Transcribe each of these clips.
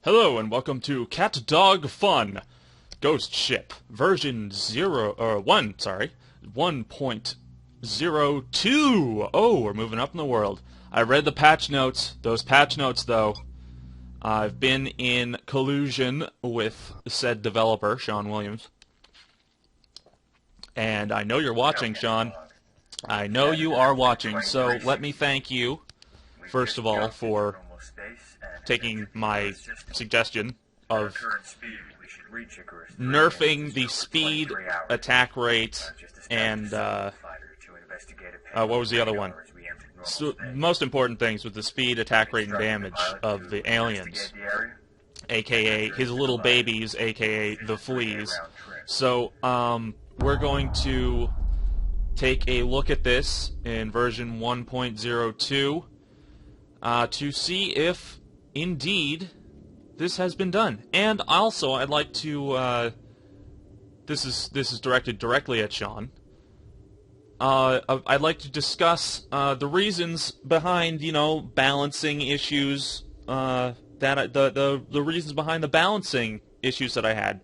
Hello and welcome to Cat Dog Fun Ghostship version 1.02. Oh, we're moving up in the world. I read the patch notes. Those patch notes, though, I've been in collusion with said developer, Sean Williams. And I know you're watching, Sean. I know you are watching, so let me thank you, first of all, for taking my suggestion of nerfing the speed, attack rate, and what was the other one? So, most important things with the speed, attack rate, and damage of the aliens, aka his little babies, aka the fleas. So we're going to take a look at this in version 1.02 to see if indeed this has been done. And also, I'd like to this is directed directly at Sean. I'd like to discuss the reasons behind, balancing issues, the reasons behind the balancing issues that I had.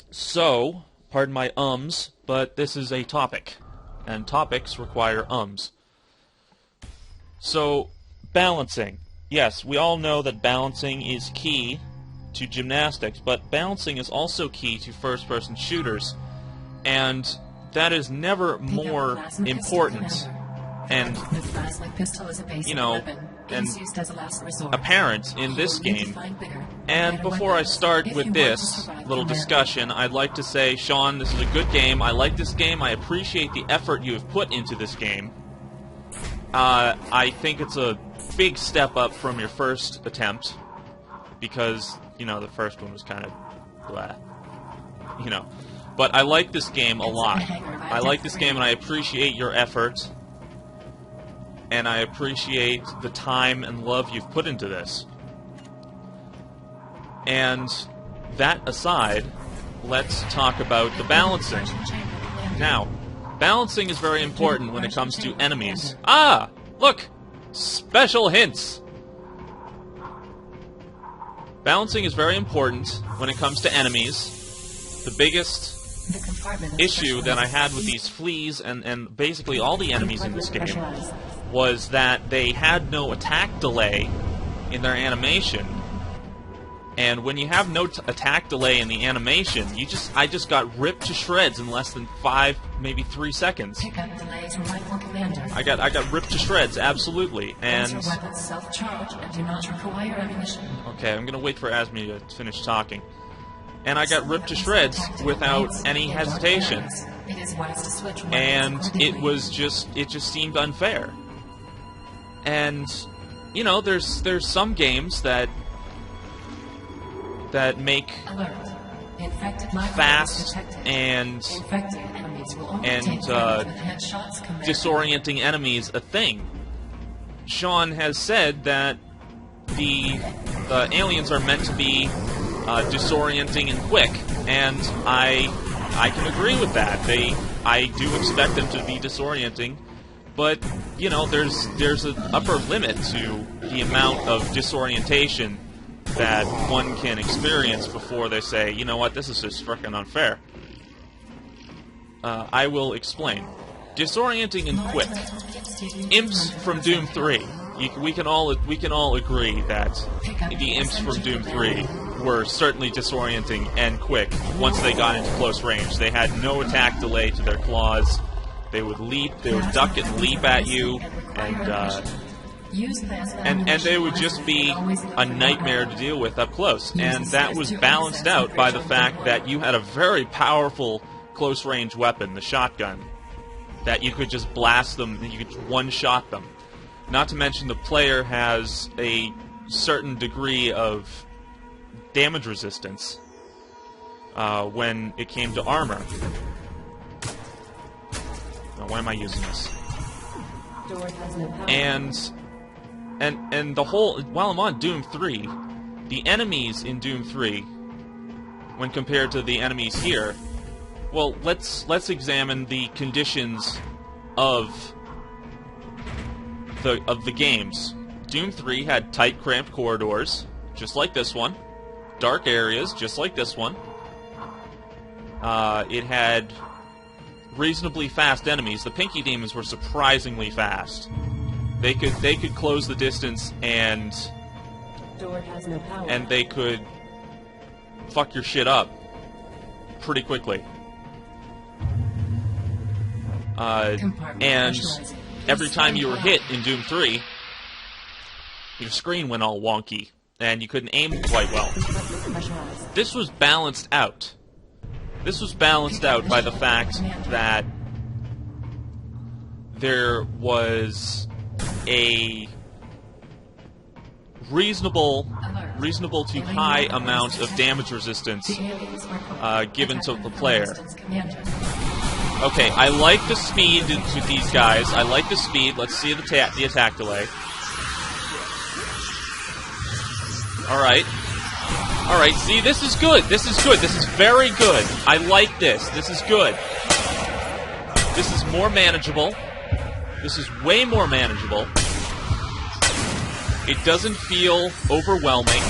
So, pardon my ums, but this is a topic, and topics require ums. So, balancing. Yes, we all know that balancing is key to gymnastics, but balancing is also key to first-person shooters, and that is never more important and, apparent in this game. And before I start with this little discussion, I'd like to say, Sean, this is a good game. I like this game. I appreciate the effort you have put into this game. I think it's a big step up from your first attempt, because, the first one was kind of blah. But I like this game a lot. I like this game, and I appreciate your effort, and I appreciate the time and love you've put into this. And that aside, let's talk about the balancing. Now, balancing is very important when it comes to enemies. Ah! Look! Special hints! Balancing is very important when it comes to enemies. The biggest issue that I had with these fleas and basically all the enemies in this game was that they had no attack delay in their animation. And when you have no attack delay in the animation, I just got ripped to shreds in less than 5, maybe 3 seconds. I got ripped to shreds, absolutely. And okay, I'm gonna wait for Asmi to finish talking. And I got ripped to shreds without any hesitation. And it just seemed unfair. And there's some games that make fast and disorienting enemies a thing. Sean has said that the aliens are meant to be disorienting and quick, and I can agree with that. I do expect them to be disorienting, but there's an upper limit to the amount of disorientation that one can experience before they say, you know what, this is just frickin' unfair. I will explain. Disorienting and quick. Imps from Doom 3. We can all agree that the imps from Doom 3 were certainly disorienting and quick once they got into close range. They had no attack delay to their claws. They would duck and leap at you, and they would just be a nightmare to deal with up close. And that was balanced out by the fact that you had a very powerful close-range weapon, the shotgun, that you could just blast them and you could one-shot them. Not to mention the player has a certain degree of damage resistance when it came to armor. Now, why am I using this? And the whole, while I'm on Doom 3, the enemies in Doom 3, when compared to the enemies here, well, let's examine the conditions of the games. Doom 3 had tight, cramped corridors. just like this one. Dark areas, just like this one. It had reasonably fast enemies. The Pinky Demons were surprisingly fast. They could close the distance and they could fuck your shit up pretty quickly. And every time you were hit in Doom 3, your screen went all wonky, and you couldn't aim quite well. This was balanced out. This was balanced out by the fact that there was a reasonable to high amount of damage resistance given to the player. Okay, I like the speed with these guys. I like the speed. Let's see the attack delay. Alright. Alright, see, this is good. This is good. This is very good. I like this. This is good. This is more manageable. This is way more manageable. It doesn't feel overwhelming.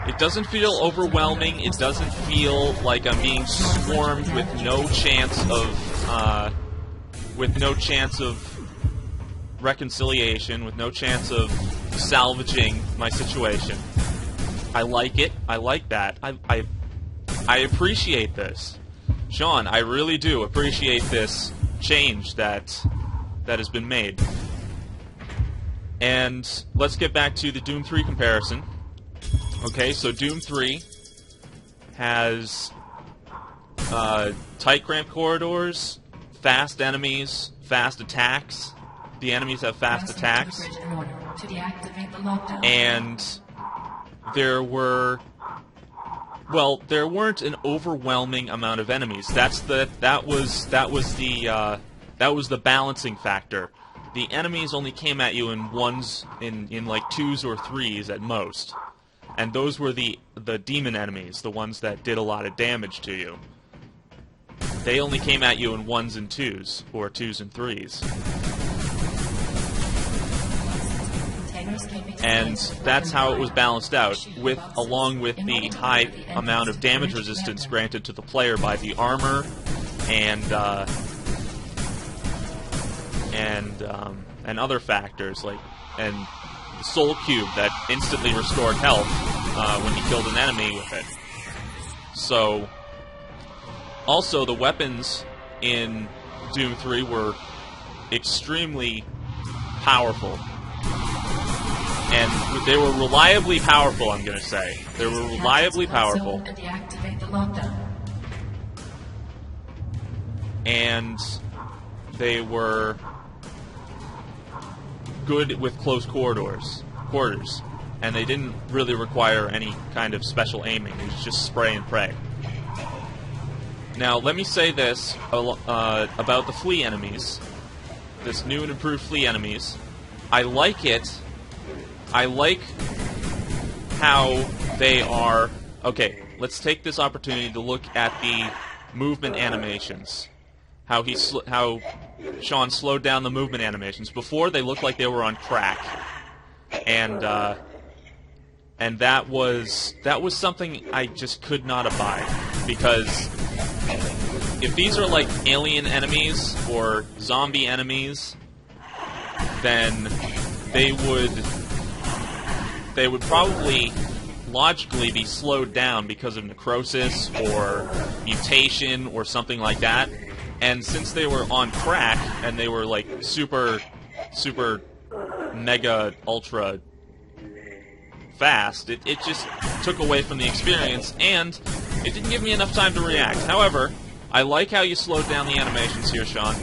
It doesn't feel overwhelming. It doesn't feel like I'm being swarmed with no chance of reconciliation, with no chance of salvaging my situation. I like it. I like that. I appreciate this. Sean, I really do appreciate this change that has been made. And let's get back to the Doom 3 comparison. Okay, so Doom 3 has tight cramped corridors, fast enemies, fast attacks. The enemies have fast attacks. And there weren't an overwhelming amount of enemies. That was the balancing factor. The enemies only came at you in ones, in like 2s or 3s at most. And those were the demon enemies, the ones that did a lot of damage to you. They only came at you in 1s and 2s, or 2s and 3s. And that's how it was balanced out, along with the high amount of damage resistance granted to the player by the armor and other factors, like the Soul Cube that instantly restored health when you killed an enemy with it. So, also the weapons in Doom 3 were extremely powerful. And they were reliably powerful, I'm going to say. They were reliably powerful. And they were good with close quarters. And they didn't really require any kind of special aiming. It was just spray and pray. Now, let me say this about the flea enemies. This new and improved flea enemies. I like it. I like how they are... Okay, let's take this opportunity to look at the movement animations. How Sean slowed down the movement animations. Before, they looked like they were on crack. And that was something I just could not abide. Because if these are like alien enemies or zombie enemies, then they would probably logically be slowed down because of necrosis or mutation or something like that. And since they were on crack and they were like super mega ultra fast, it just took away from the experience, and it didn't give me enough time to react. However, I like how you slowed down the animations here, Sean.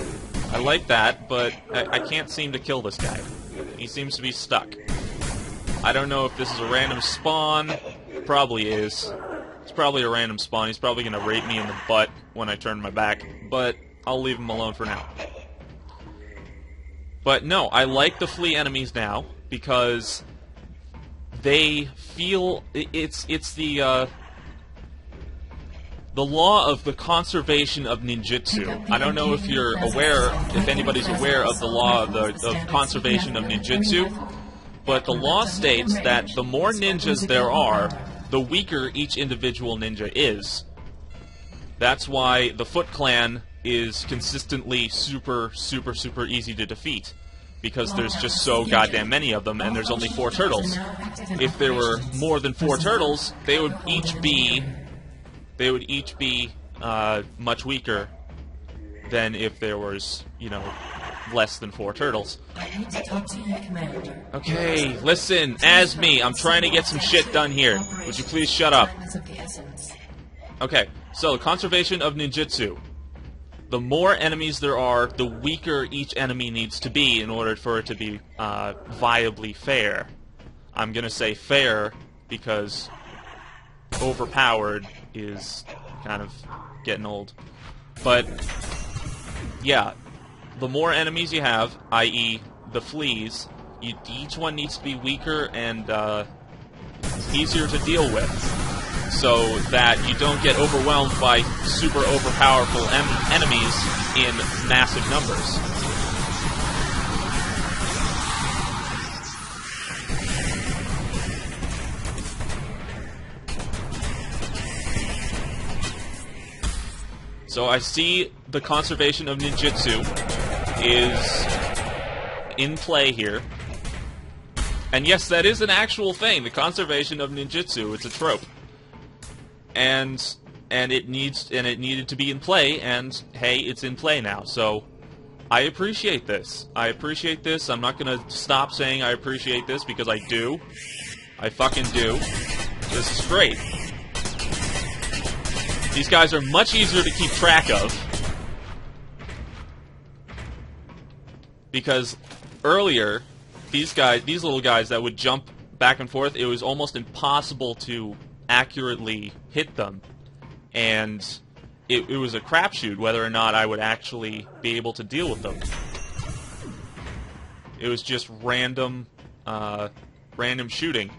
I like that, but I can't seem to kill this guy. He seems to be stuck. I don't know if this is a random spawn. It probably is. It's probably a random spawn. He's probably going to rape me in the butt when I turn my back, but I'll leave him alone for now. But no, I like the flea enemies now, because they feel... It's the law of the conservation of ninjutsu. I don't know if you're aware, if anybody's aware of the law of conservation of ninjutsu, but the law states that the more ninjas there are, the weaker each individual ninja is. That's why the Foot Clan is consistently super easy to defeat. Because there's just so goddamn many of them, and there's only 4 turtles. If there were more than 4 turtles, they would each be much weaker than if there was, you know, less than 4 turtles. Okay, listen, as me, I'm trying to get some shit done here. Would you please shut up? Okay, so conservation of ninjutsu. The more enemies there are, the weaker each enemy needs to be in order for it to be viably fair. I'm gonna say fair because overpowered is kind of getting old. But yeah, the more enemies you have, i.e. the fleas, each one needs to be weaker and easier to deal with, so that you don't get overwhelmed by super overpowerful enemies in massive numbers. So I see the conservation of ninjutsu is in play here. And yes, that is an actual thing, the conservation of ninjutsu. It's a trope. And it needed to be in play, and hey, it's in play now. So I appreciate this. I appreciate this. I'm not gonna stop saying I appreciate this because I do. I fucking do. This is great. These guys are much easier to keep track of because earlier these little guys that would jump back and forth, it was almost impossible to accurately hit them, and it was a crapshoot whether or not I would actually be able to deal with them. It was just random shooting,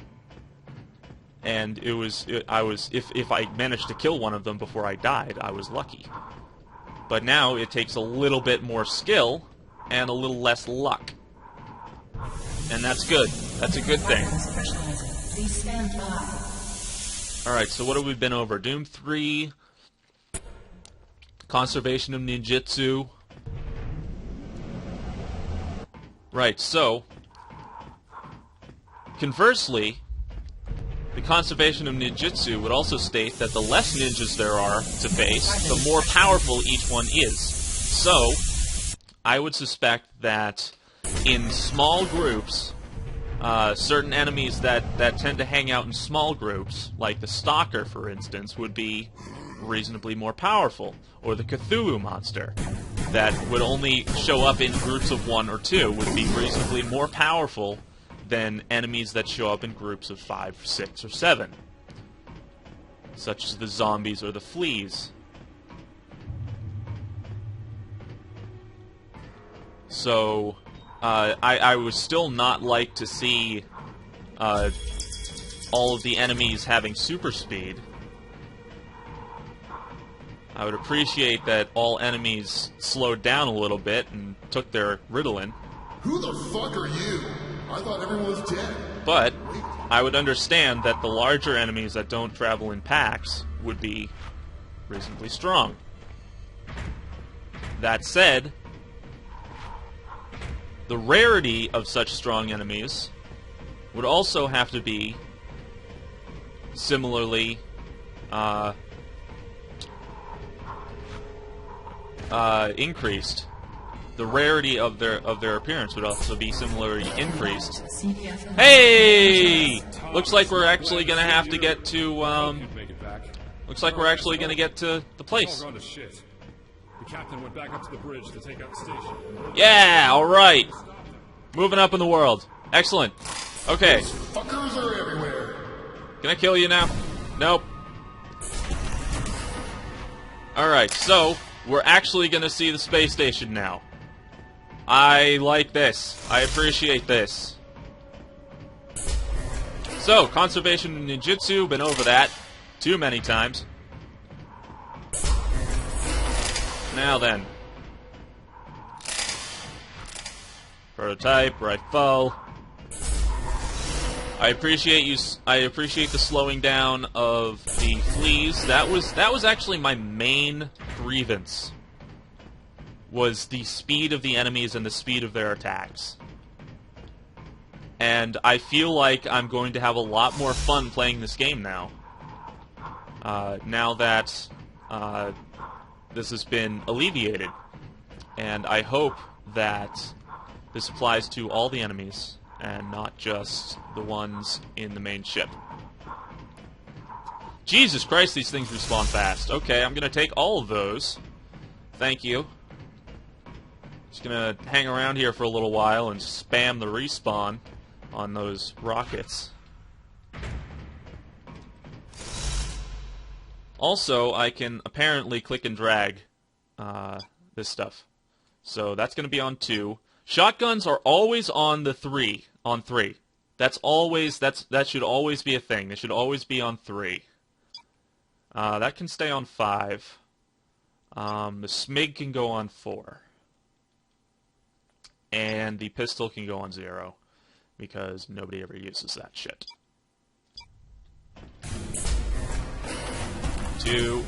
and if I managed to kill one of them before I died, I was lucky. But now it takes a little bit more skill and a little less luck, and that's good. That's a good thing. Alright, so what have we been over? Doom 3, conservation of ninjutsu. Right, so conversely, the conservation of ninjutsu would also state that the less ninjas there are to face, the more powerful each one is. So, I would suspect that in small groups, certain enemies that tend to hang out in small groups, like the Stalker, for instance, would be reasonably more powerful. Or the Cthulhu monster, that would only show up in groups of 1 or 2, would be reasonably more powerful than enemies that show up in groups of 5, 6, or 7. Such as the zombies or the fleas. So I would still not like to see all of the enemies having super speed. I would appreciate that all enemies slowed down a little bit and took their Ritalin. Who the fuck are you? I thought everyone was dead. But I would understand that the larger enemies that don't travel in packs would be reasonably strong. That said, the rarity of such strong enemies would also have to be similarly increased. The rarity of their appearance would also be similarly increased. Hey! Looks like we're actually gonna have to get to looks like we're actually gonna get to the place. The captain went back up to the bridge to take out the station. Yeah, alright. Moving up in the world. Excellent. Okay. Fuckers are everywhere. Can I kill you now? Nope. Alright, so we're actually gonna see the space station now. I like this. I appreciate this. So, conservation and ninjutsu, been over that too many times. Now then. Prototype, rifle. I appreciate you. I appreciate the slowing down of the fleas. That was actually my main grievance. Was the speed of the enemies and the speed of their attacks. And I feel like I'm going to have a lot more fun playing this game now. Now that this has been alleviated. And I hope that this applies to all the enemies and not just the ones in the main ship. Jesus Christ, these things respawn fast. Okay, I'm gonna take all of those. Thank you. Just gonna hang around here for a little while and spam the respawn on those rockets. Also, I can apparently click and drag this stuff. So that's gonna be on 2. Shotguns are always on the 3. On 3. That should always be a thing. They should always be on 3. That can stay on 5. The SMIG can go on 4. And the pistol can go on 0. Because nobody ever uses that shit. 2,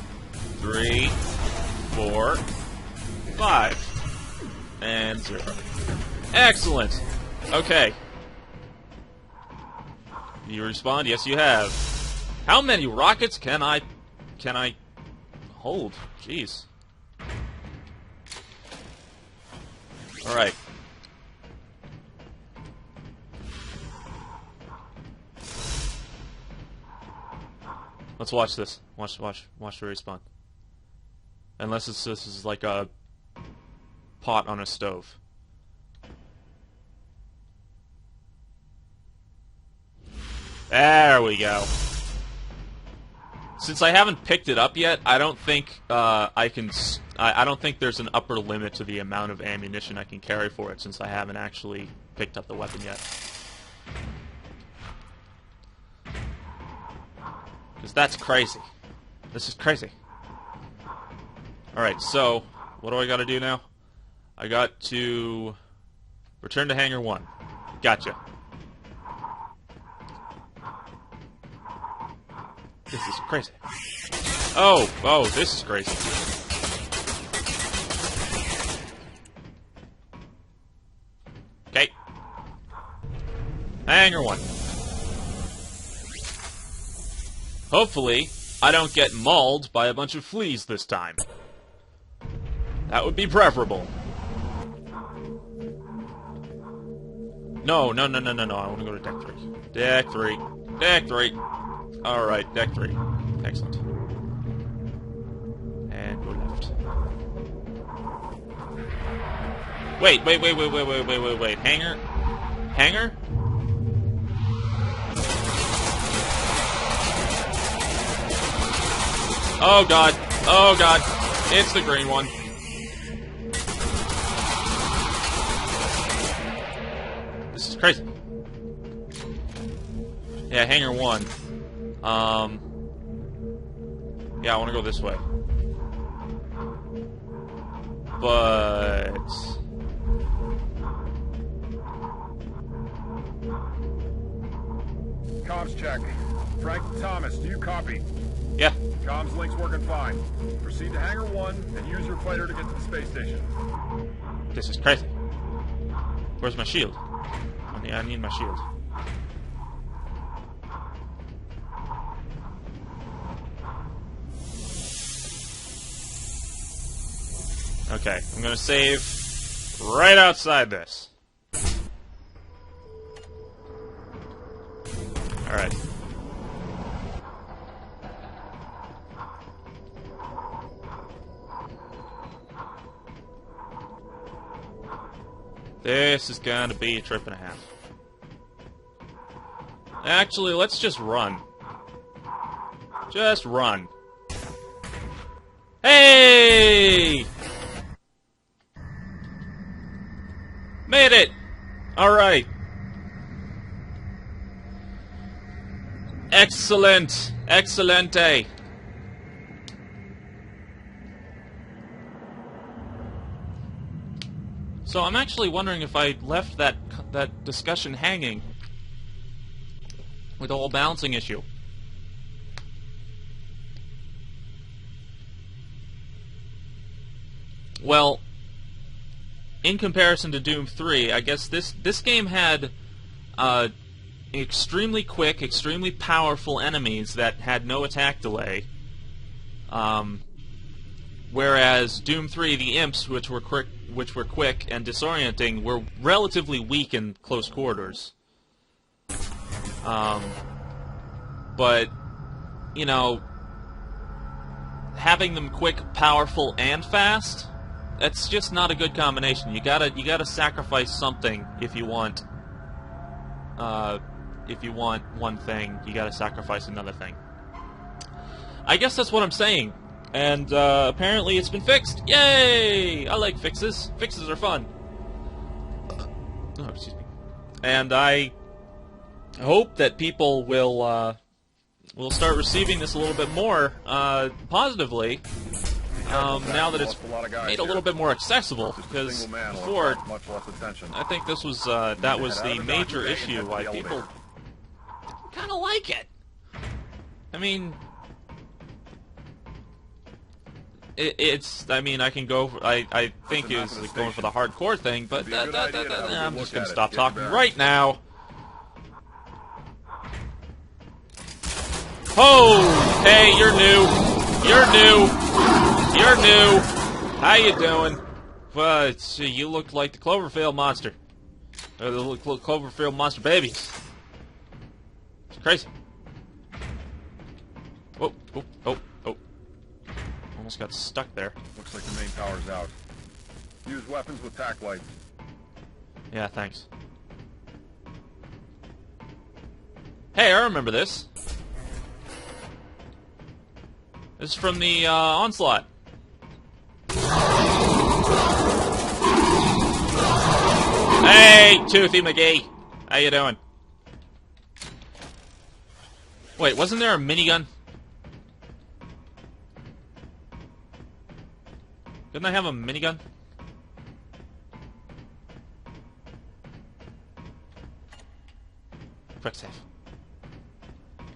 3, 4, 5. And 0. Excellent! Okay. You respond? Yes, you have. How many rockets can I hold? Jeez. Alright. Let's watch this. Watch the respawn. Unless this is like a pot on a stove. There we go. Since I haven't picked it up yet, I don't think I don't think there's an upper limit to the amount of ammunition I can carry for it, since I haven't actually picked up the weapon yet. Because that's crazy. This is crazy. Alright, so, what do I gotta do now? I got to return to Hangar 1. Gotcha. This is crazy. Oh, this is crazy. Okay. Hangar 1. Hopefully, I don't get mauled by a bunch of fleas this time. That would be preferable. No, I want to go to deck 3. Deck 3. Deck 3. Alright, deck 3. Excellent. And go left. Wait. Hangar? Hangar? Oh god. It's the green one. This is crazy. Yeah, Hangar 1. Yeah, I want to go this way. But... Comms check. Frank Thomas, do you copy? Yeah. Comms link's working fine. Proceed to Hangar 1 and use your fighter to get to the space station. This is crazy. Where's my shield? I need my shield. Okay, I'm gonna save right outside this. Alright. This is gonna be a trip and a half. Actually, let's just run. Just run. Hey! Made it! Alright. Excellent! Excelente! So I'm actually wondering if I left that discussion hanging. with the whole balancing issue. Well, in comparison to Doom 3, I guess this game had extremely quick, extremely powerful enemies that had no attack delay. Whereas Doom 3, the imps, which were quick and disorienting, were relatively weak in close quarters. But you know, having them quick, powerful, and fast, that's just not a good combination. You gotta sacrifice something if you want. If you want one thing, you gotta sacrifice another thing. I guess that's what I'm saying. And apparently it's been fixed. Yay! I like fixes. Fixes are fun. Oh, excuse me. And I hope that people will start receiving this a little bit more positively. Now that it's made a little bit more accessible, because before, I think this was that was the major issue why people kind of like it. I mean, I mean, I can go. I think it was like going for the hardcore thing, but I'm just gonna stop talking right now. Oh, hey, you're new. You're new. You're new. How you doing? You look like the Cloverfield monster. The Cloverfield monster babies. It's crazy. Oh, oh, oh, oh. Almost got stuck there. Looks like the main power's out. Use weapons with tack lights. Yeah, thanks. Hey, I remember this. This is from the Onslaught. Hey, Toothy McGee. How you doing? Wait, wasn't there a minigun? Didn't I have a minigun? Quick save.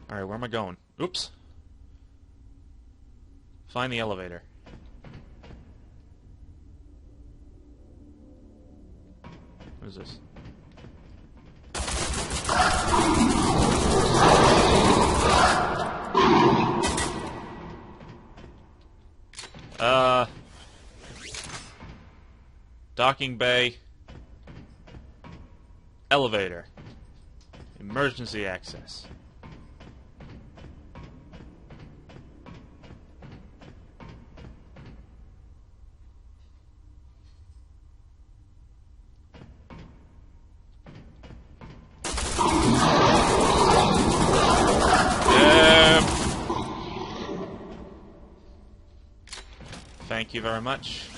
Alright, where am I going? Oops. Find the elevator. What is this? Docking bay. Elevator. Emergency access. Thank you very much.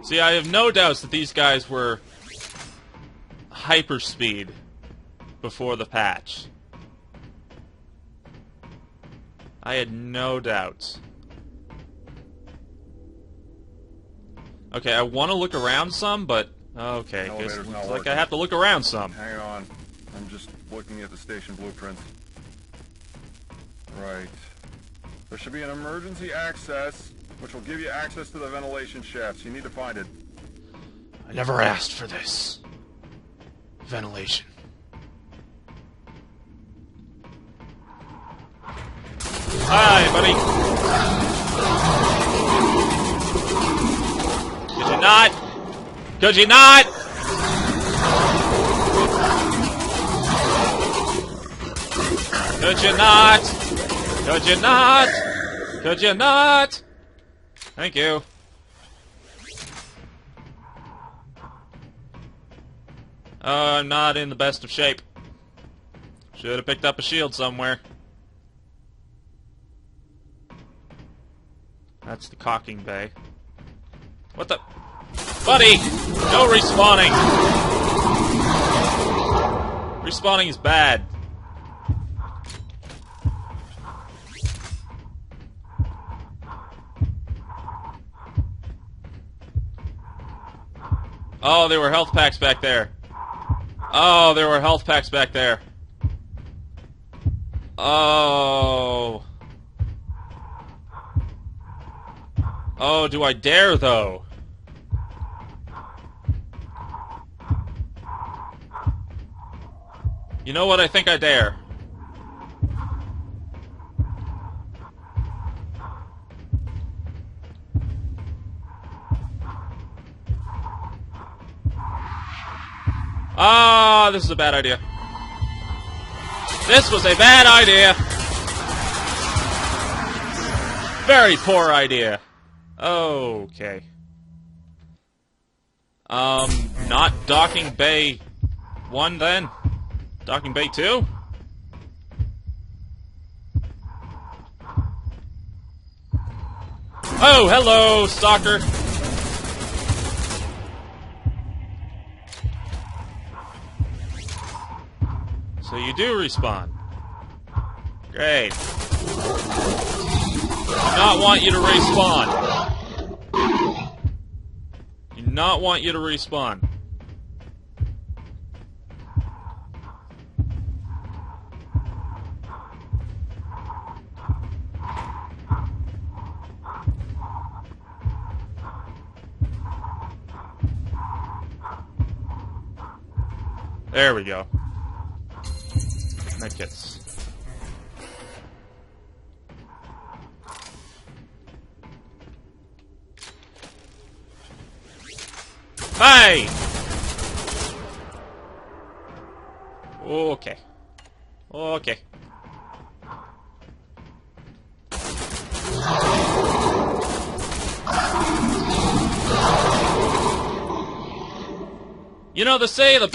See, I have no doubts that these guys were hyperspeed before the patch. I had no doubts. Okay, I want to look around some, but okay, guess it looks like I have to look around some. Hang on. I'm just looking at the station blueprint. Right. There should be an emergency access, which will give you access to the ventilation shafts. You need to find it. I never asked for this. Ventilation. Hi, buddy. Could you not? Could you not? Could you not? Could you not? Could you not? Thank you. I'm not in the best of shape. Should have picked up a shield somewhere. That's the cocking bay. What the? Buddy! No respawning! Respawning is bad. Oh, there were health packs back there. Oh, there were health packs back there. Oh. Oh, do I dare, though? You know what? I think I dare. Ah, this is a bad idea. This was a bad idea. Very poor idea. Okay. Not docking bay 1 then? Docking bay 2? Oh, hello, stalker. So you do respawn. Great. Do not want you to respawn. Do not want you to respawn. There we go. Medkits. Hey! Okay. Okay. You know, they say the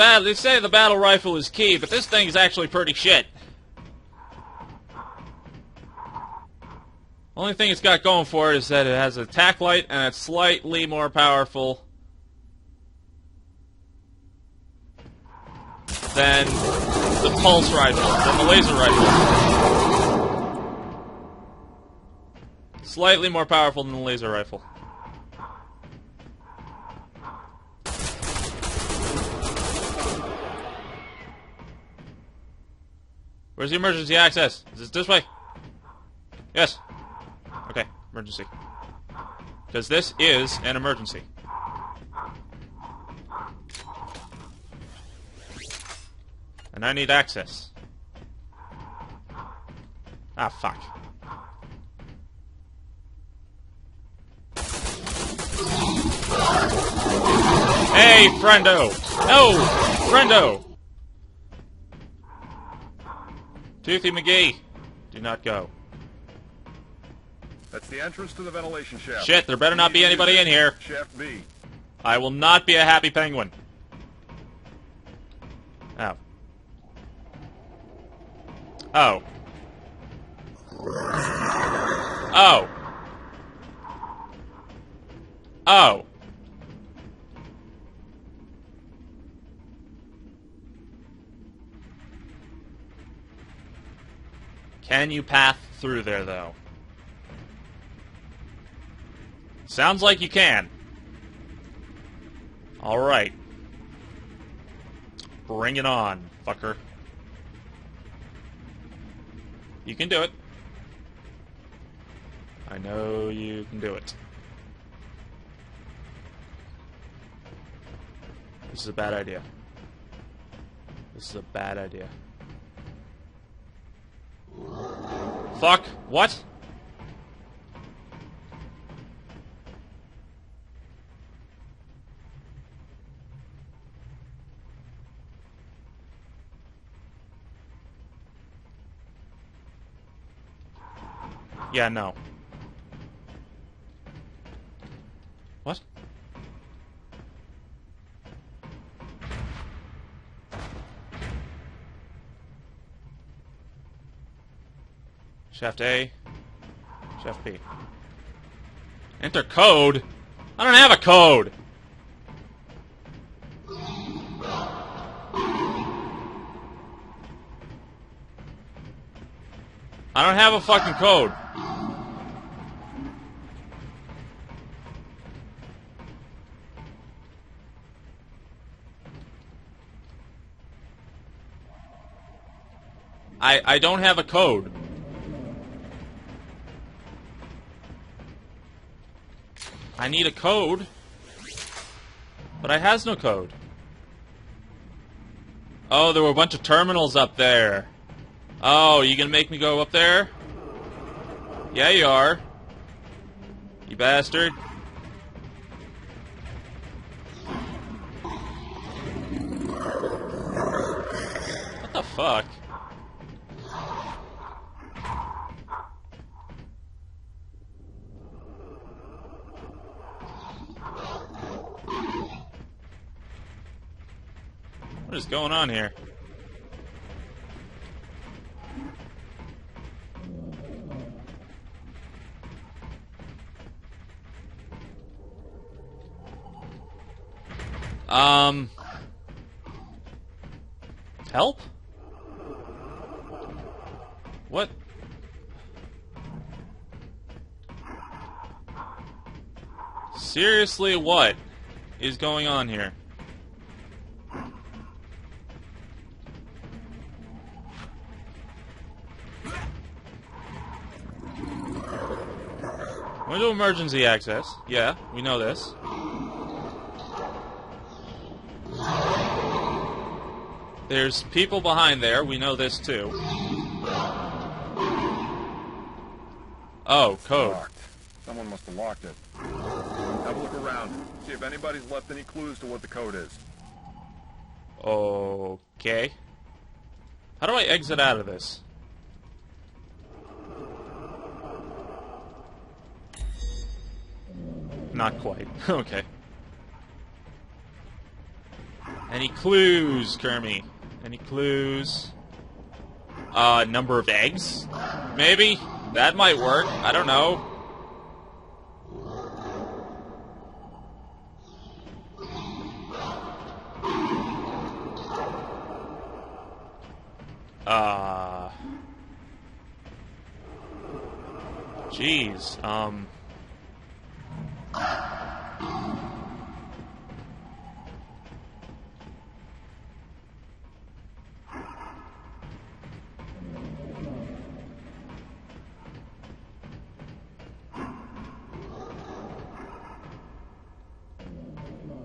battle rifle is key, but this thing is actually pretty shit. Only thing it's got going for it is that it has an attack light and it's slightly more powerful than the pulse rifle, than the laser rifle. Slightly more powerful than the laser rifle. Where's the emergency access? Is it this way? Yes. Okay, emergency. Because this is an emergency. And I need access. Ah, fuck. Hey, friendo! No! Friendo! Toothy McGee, do not go. That's the entrance to the ventilation shaft. Shit, there better not be anybody in here. Shaft B. I will not be a happy penguin. Oh. Oh. Oh. Oh. Can you path through there, though? Sounds like you can. Alright. Bring it on, fucker. You can do it. I know you can do it. This is a bad idea. This is a bad idea. Fuck. What? Yeah, no. What? Shaft A. Shaft B. Enter code? I don't have a code! I don't have a fucking code. I don't have a code. I need a code. But I has no code. Oh, there were a bunch of terminals up there. Oh, you gonna make me go up there? Yeah, you are. You bastard. What the fuck? What is going on here? Help? What? Seriously, what is going on here? Window emergency access. Yeah, we know this. There's people behind there. We know this too. Oh, code. Locked. Someone must have locked it. Have a look around. See if anybody's left any clues to what the code is. Okay. How do I exit out of this? Not quite. Okay. Any clues, Kermie? Any clues? Number of eggs? Maybe? That might work. I don't know. Jeez,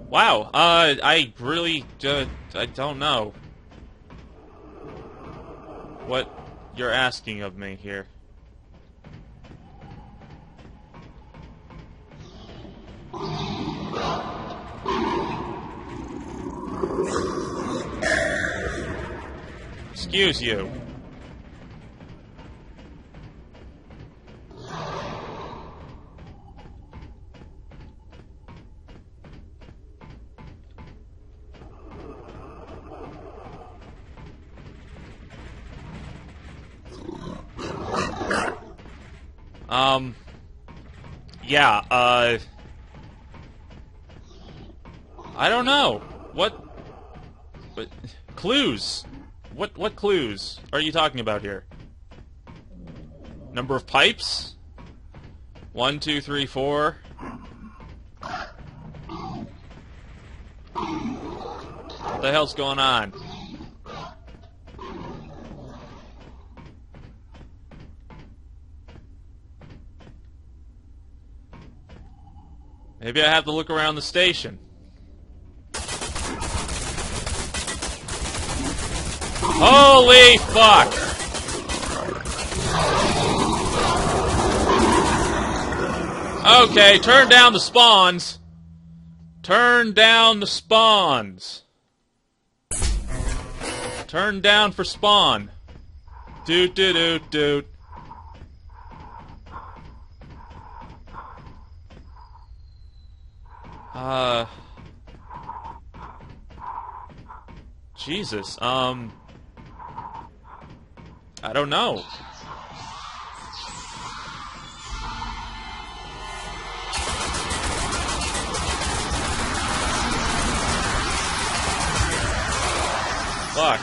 wow, I really, I don't know what you're asking of me here. Excuse you. Yeah, I don't know. What clues? What clues are you talking about here? Number of pipes? 1, 2, 3, 4. What the hell's going on? Maybe I have to look around the station. Holy fuck! Okay, turn down the spawns. Turn down the spawns. Turn down for spawn. Doot doot doot doot. Jesus, I don't know. Fuck,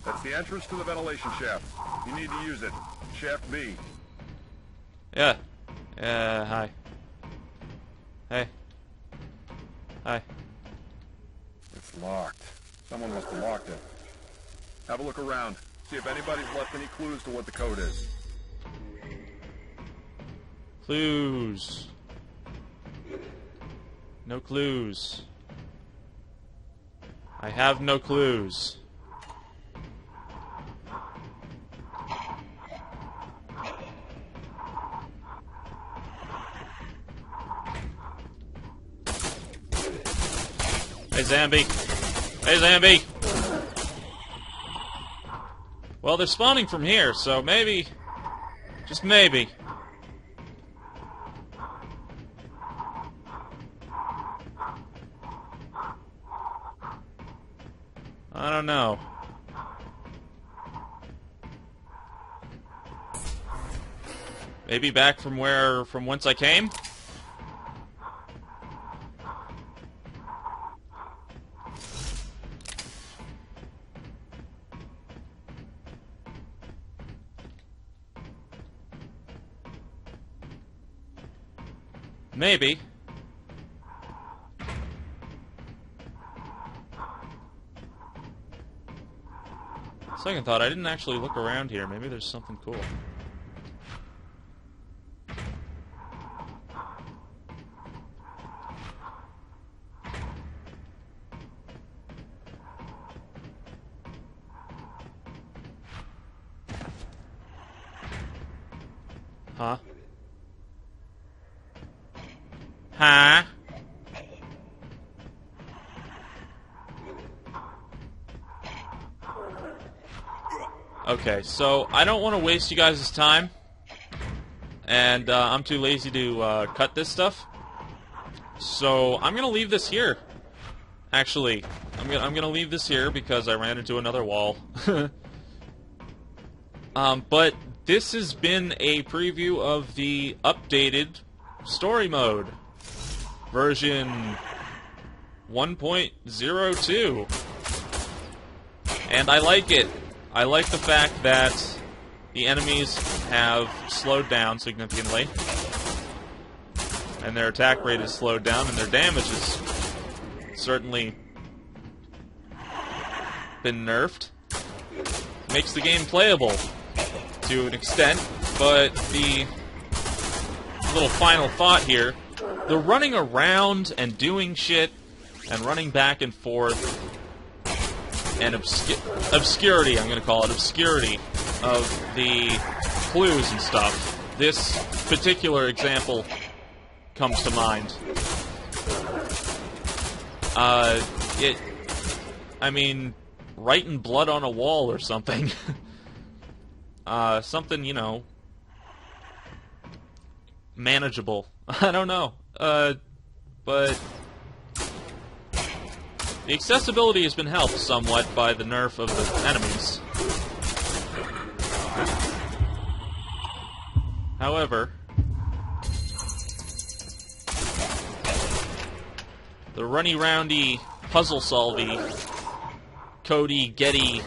That's the entrance to the ventilation shaft. You need to use it. Shaft B. yeah. Hi. Hey. Hi. It's locked. Someone must have locked it. Have a look around. See if anybody's left any clues to what the code is. Clues. No clues. I have no clues. Hey, Zambi. Hey, Zambi. Well, they're spawning from here, so maybe... just maybe... I don't know. Maybe back from whence I came? Maybe. Second thought, I didn't actually look around here. Maybe there's something cool. Huh? Huh? Okay, so I don't want to waste you guys' time, and I'm too lazy to cut this stuff. So I'm gonna leave this here. Actually, I'm gonna leave this here because I ran into another wall. But this has been a preview of the updated story mode, version 1.02, and I like it. I like the fact that the enemies have slowed down significantly, and their attack rate is slowed down, and their damage has certainly been nerfed. Makes the game playable to an extent, but the little final thought here, the running around and doing shit and running back and forth and obscurity, I'm going to call it, obscurity of the clues and stuff. This particular example comes to mind. I mean, writing blood on a wall or something. Something, you know, manageable. I don't know. But the accessibility has been helped somewhat by the nerf of the enemies. However, the runny-roundy, puzzle-solvy, Cody-Getty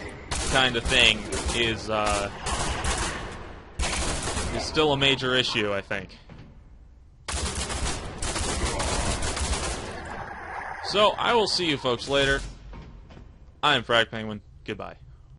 kind of thing is still a major issue, I think. So, I will see you folks later. I am FragPenguin. Goodbye.